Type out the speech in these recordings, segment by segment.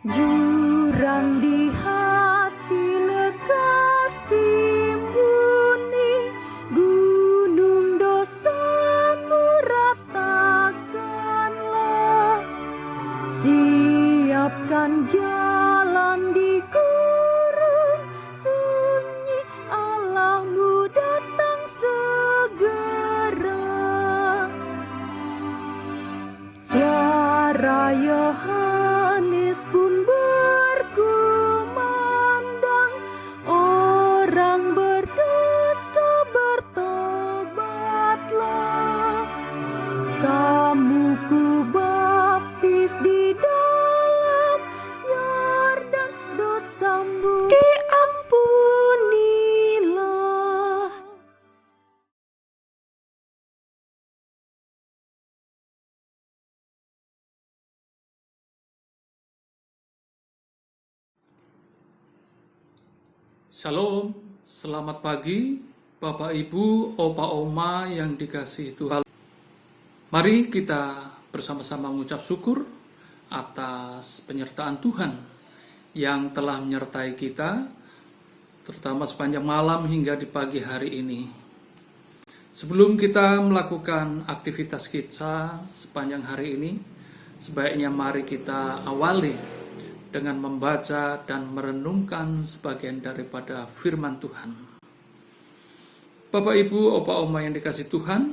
Jurang di hati lekas timbuni, gunung dosamu ratakanlah. Siapkan jalan di gurun sunyi, Allahmu datang segera. Suara Yohanes pun berkumandang, orang berdosa bertobatlah. Kamu kubaptis di dalam Yordan, dosamu diampunilah. Shalom, selamat pagi Bapak Ibu, Opa Oma yang dikasihi Tuhan. Mari kita bersama-sama mengucap syukur atas penyertaan Tuhan yang telah menyertai kita, terutama sepanjang malam hingga di pagi hari ini. Sebelum kita melakukan aktivitas kita sepanjang hari ini, sebaiknya mari kita awali dengan membaca dan merenungkan sebagian daripada firman Tuhan. Bapak, Ibu, Opa, Oma yang dikasihi Tuhan,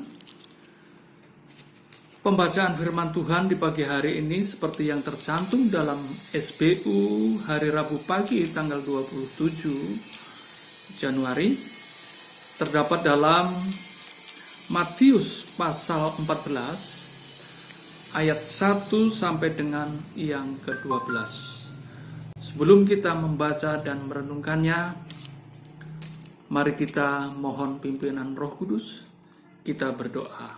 pembacaan firman Tuhan di pagi hari ini seperti yang tercantum dalam SBU hari Rabu pagi tanggal 27 Januari, terdapat dalam Matius pasal 14 ayat 1 sampai dengan yang ke-12. Sebelum kita membaca dan merenungkannya, mari kita mohon pimpinan Roh Kudus, kita berdoa.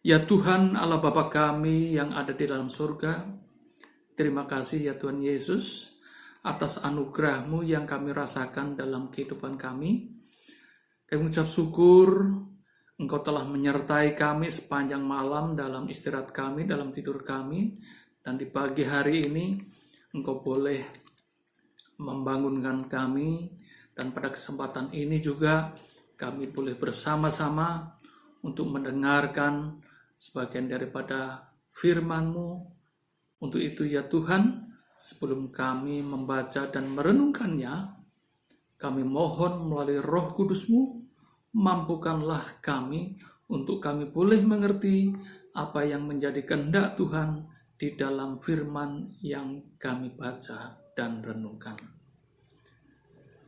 Ya Tuhan Allah Bapa kami yang ada di dalam surga, terima kasih ya Tuhan Yesus atas anugerah-Mu yang kami rasakan dalam kehidupan kami. Kami mengucap syukur Engkau telah menyertai kami sepanjang malam dalam istirahat kami, dalam tidur kami, dan di pagi hari ini Engkau boleh membangunkan kami, dan pada kesempatan ini juga kami boleh bersama-sama untuk mendengarkan sebagian daripada firman-Mu. Untuk itu ya Tuhan, sebelum kami membaca dan merenungkannya, kami mohon melalui Roh Kudus-Mu, mampukanlah kami untuk kami boleh mengerti apa yang menjadi kehendak Tuhan di dalam firman yang kami baca dan renungkan.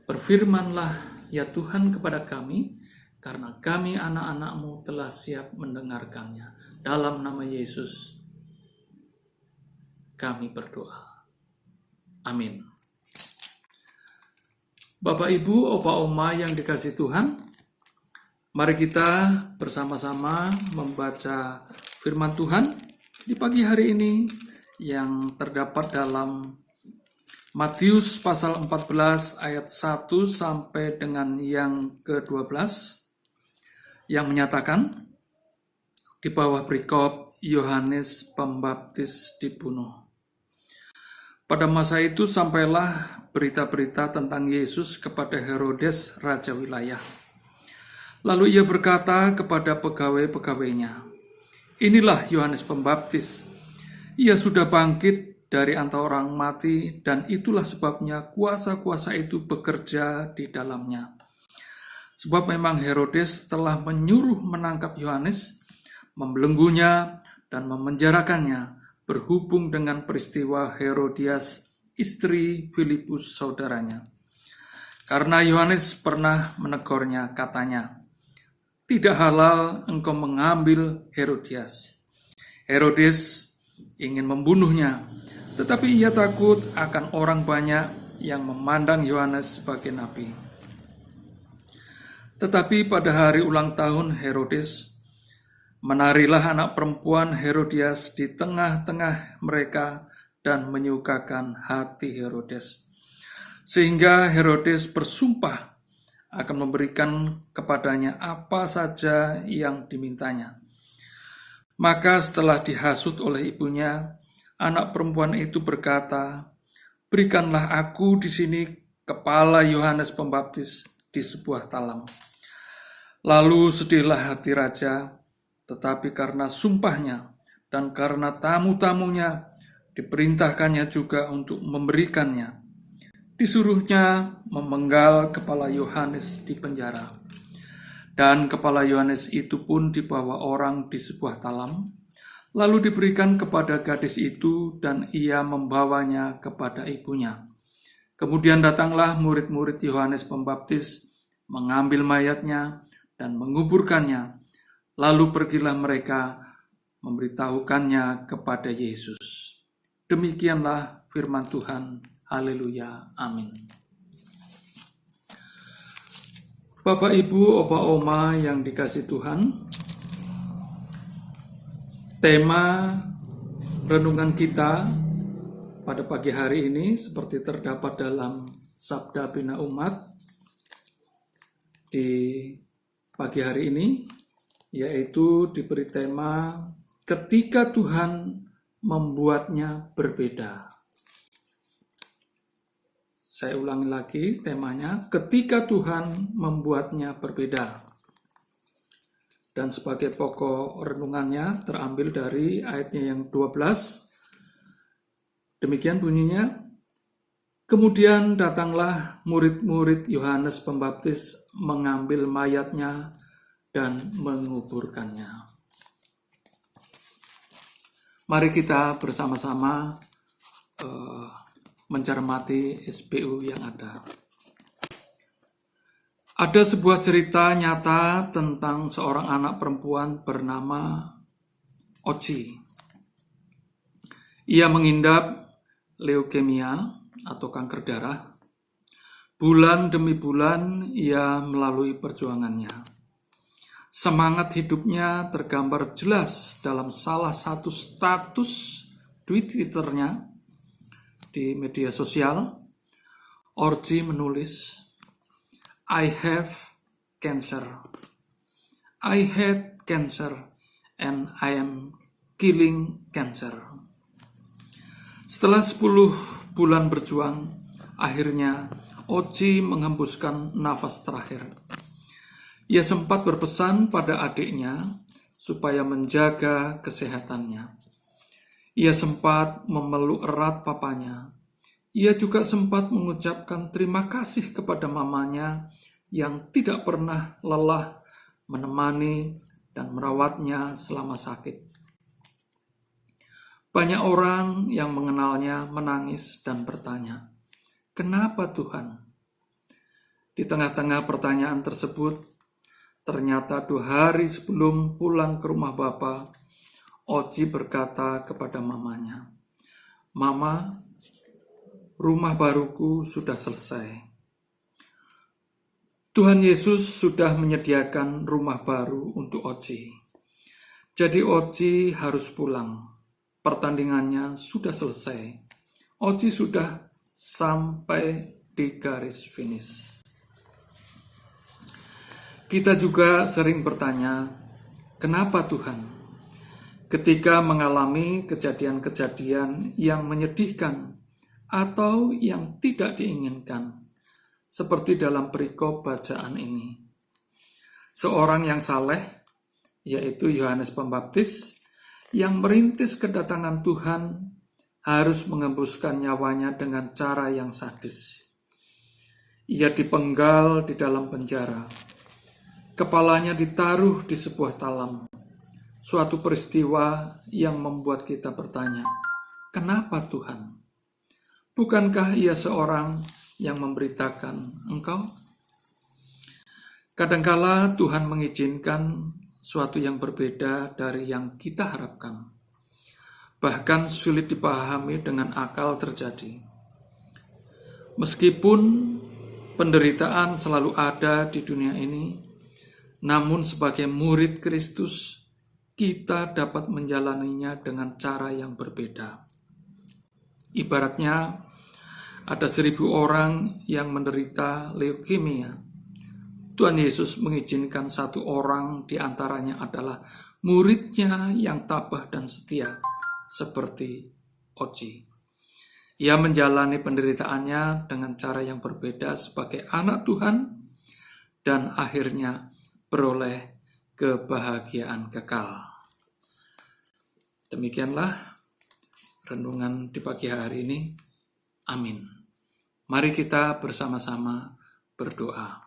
Berfirmanlah ya Tuhan kepada kami, karena kami anak-anak-Mu telah siap mendengarkannya. Dalam nama Yesus kami berdoa. Amin. Bapak, Ibu, Opa, Oma yang dikasihi Tuhan, mari kita bersama-sama membaca firman Tuhan di pagi hari ini yang terdapat dalam Matius pasal 14 ayat 1 sampai dengan yang ke-12 yang menyatakan, di bawah perikop Yohanes Pembaptis dibunuh. Pada masa itu sampailah berita-berita tentang Yesus kepada Herodes raja wilayah. Lalu ia berkata kepada pegawai-pegawainya, "Inilah Yohanes Pembaptis. Ia sudah bangkit dari antara orang mati, dan itulah sebabnya kuasa-kuasa itu bekerja di dalamnya." Sebab memang Herodes telah menyuruh menangkap Yohanes, membelenggunya, dan memenjarakannya, berhubung dengan peristiwa Herodias, istri Filipus saudaranya. Karena Yohanes pernah menegurnya, katanya, "Tidak halal engkau mengambil Herodias." Herodes ingin membunuhnya, tetapi ia takut akan orang banyak yang memandang Yohanes sebagai nabi. Tetapi pada hari ulang tahun Herodes, menarilah anak perempuan Herodias di tengah-tengah mereka dan menyukakan hati Herodes. Sehingga Herodes bersumpah akan memberikan kepadanya apa saja yang dimintanya. Maka setelah dihasut oleh ibunya, anak perempuan itu berkata, "Berikanlah aku di sini kepala Yohanes Pembaptis di sebuah talam." Lalu sedihlah hati raja, tetapi karena sumpahnya dan karena tamu-tamunya diperintahkannya juga untuk memberikannya. Disuruhnya memenggal kepala Yohanes di penjara. Dan kepala Yohanes itu pun dibawa orang di sebuah talam, lalu diberikan kepada gadis itu dan ia membawanya kepada ibunya. Kemudian datanglah murid-murid Yohanes Pembaptis mengambil mayatnya dan menguburkannya. Lalu pergilah mereka memberitahukannya kepada Yesus. Demikianlah firman Tuhan. Haleluya. Amin. Bapak, Ibu, Opa, Oma yang dikasih Tuhan, tema renungan kita pada pagi hari ini seperti terdapat dalam Sabda Bina Umat di pagi hari ini, yaitu diberi tema ketika Tuhan membuatnya berbeda. Saya ulangi lagi temanya, ketika Tuhan membuatnya berbeda. Dan sebagai pokok renungannya terambil dari ayatnya yang 12. Demikian bunyinya, kemudian datanglah murid-murid Yohanes Pembaptis mengambil mayatnya dan menguburkannya. Mari kita bersama-sama mencermati SBU yang ada. Ada sebuah cerita nyata tentang seorang anak perempuan bernama Oci. Ia mengidap leukemia atau kanker darah. Bulan demi bulan ia melalui perjuangannya. Semangat hidupnya tergambar jelas dalam salah satu status di Twitternya di media sosial. Oci menulis, "I have cancer. I had cancer and I am killing cancer." Setelah 10 bulan berjuang, akhirnya Oci menghembuskan nafas terakhir. Ia sempat berpesan pada adiknya supaya menjaga kesehatannya. Ia sempat memeluk erat papanya. Ia juga sempat mengucapkan terima kasih kepada mamanya yang tidak pernah lelah menemani dan merawatnya selama sakit. Banyak orang yang mengenalnya menangis dan bertanya, "Kenapa Tuhan?" Di tengah-tengah pertanyaan tersebut, ternyata 2 hari sebelum pulang ke rumah Bapa, Oci berkata kepada mamanya, "Mama, rumah baruku sudah selesai. Tuhan Yesus sudah menyediakan rumah baru untuk Oci. Jadi Oci harus pulang. Pertandingannya sudah selesai. Oci sudah sampai di garis finish." Kita juga sering bertanya, kenapa Tuhan? Ketika mengalami kejadian-kejadian yang menyedihkan atau yang tidak diinginkan, seperti dalam perikop bacaan ini. Seorang yang saleh, yaitu Yohanes Pembaptis, yang merintis kedatangan Tuhan, harus mengembuskan nyawanya dengan cara yang sadis. Ia dipenggal di dalam penjara. Kepalanya ditaruh di sebuah talam. Suatu peristiwa yang membuat kita bertanya, kenapa Tuhan? Bukankah ia seorang yang memberitakan Engkau? Kadangkala Tuhan mengizinkan suatu yang berbeda dari yang kita harapkan. Bahkan sulit dipahami dengan akal terjadi. Meskipun penderitaan selalu ada di dunia ini, namun sebagai murid Kristus, kita dapat menjalaninya dengan cara yang berbeda. Ibaratnya, ada 1000 orang yang menderita leukemia. Tuhan Yesus mengizinkan 1 orang di antaranya adalah muridnya yang tabah dan setia, seperti Oji. Ia menjalani penderitaannya dengan cara yang berbeda sebagai anak Tuhan dan akhirnya beroleh kebahagiaan kekal. Demikianlah renungan di pagi hari ini. Amin. Mari kita bersama-sama berdoa.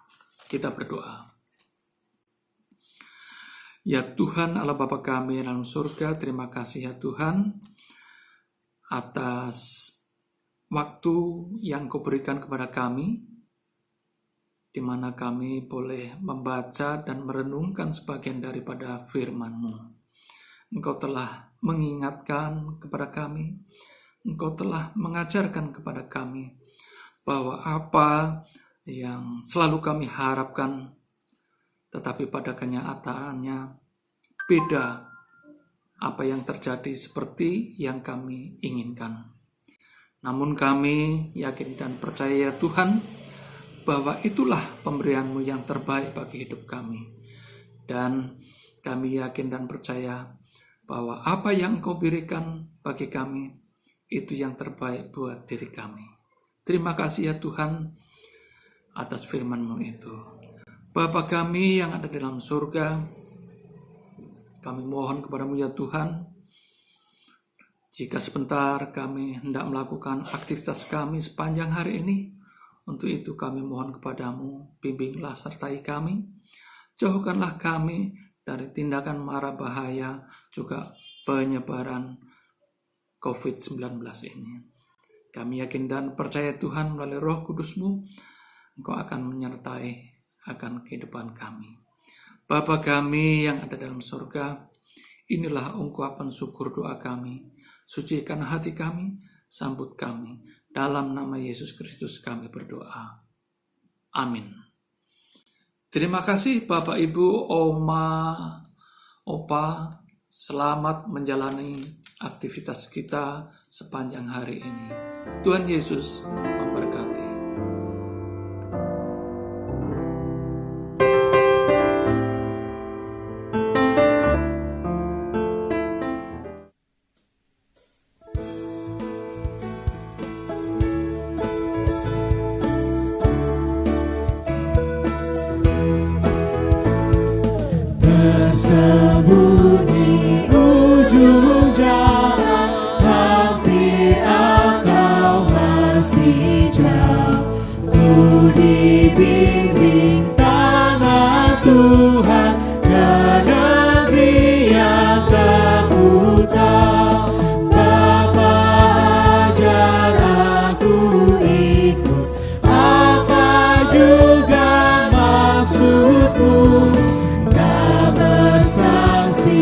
Kita berdoa. Ya Tuhan Allah Bapa kami dalam surga, terima kasih ya Tuhan atas waktu yang Kau berikan kepada kami, di mana kami boleh membaca dan merenungkan sebagian daripada firman-Mu. Engkau telah mengingatkan kepada kami, Engkau telah mengajarkan kepada kami bahwa apa yang selalu kami harapkan, tetapi pada kenyataannya beda apa yang terjadi seperti yang kami inginkan. Namun kami yakin dan percaya ya Tuhan, bahwa itulah pemberian-Mu yang terbaik bagi hidup kami. Dan kami yakin dan percaya bahwa apa yang Engkau berikan bagi kami, itu yang terbaik buat diri kami. Terima kasih ya Tuhan atas firman-Mu itu. Bapa kami yang ada di dalam surga, kami mohon kepada-Mu ya Tuhan, jika sebentar kami hendak melakukan aktivitas kami sepanjang hari ini, untuk itu kami mohon kepada-Mu, bimbinglah sertai kami, jauhkanlah kami dari tindakan mara bahaya, juga penyebaran COVID-19 ini. Kami yakin dan percaya Tuhan melalui Roh Kudus-Mu, Engkau akan menyertai akan kehidupan kami. Bapa kami yang ada dalam surga, inilah ungkapan syukur doa kami. Sucikan hati kami, sambut kami. Dalam nama Yesus Kristus kami berdoa. Amin. Terima kasih Bapak Ibu, Oma, Opa. Selamat menjalani aktivitas kita sepanjang hari ini. Tuhan Yesus memberkati. Bersembunyi ujung jalan, hampir atau masih jauh, ku dibimbing tangan Tuhan ke negeri yang tak ku tahu. Bapa ajar aku ikut, apa juga maksud-Mu, tak bersangsi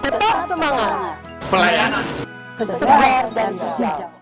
Tetap semangat, Pelayanan segar dan hijau.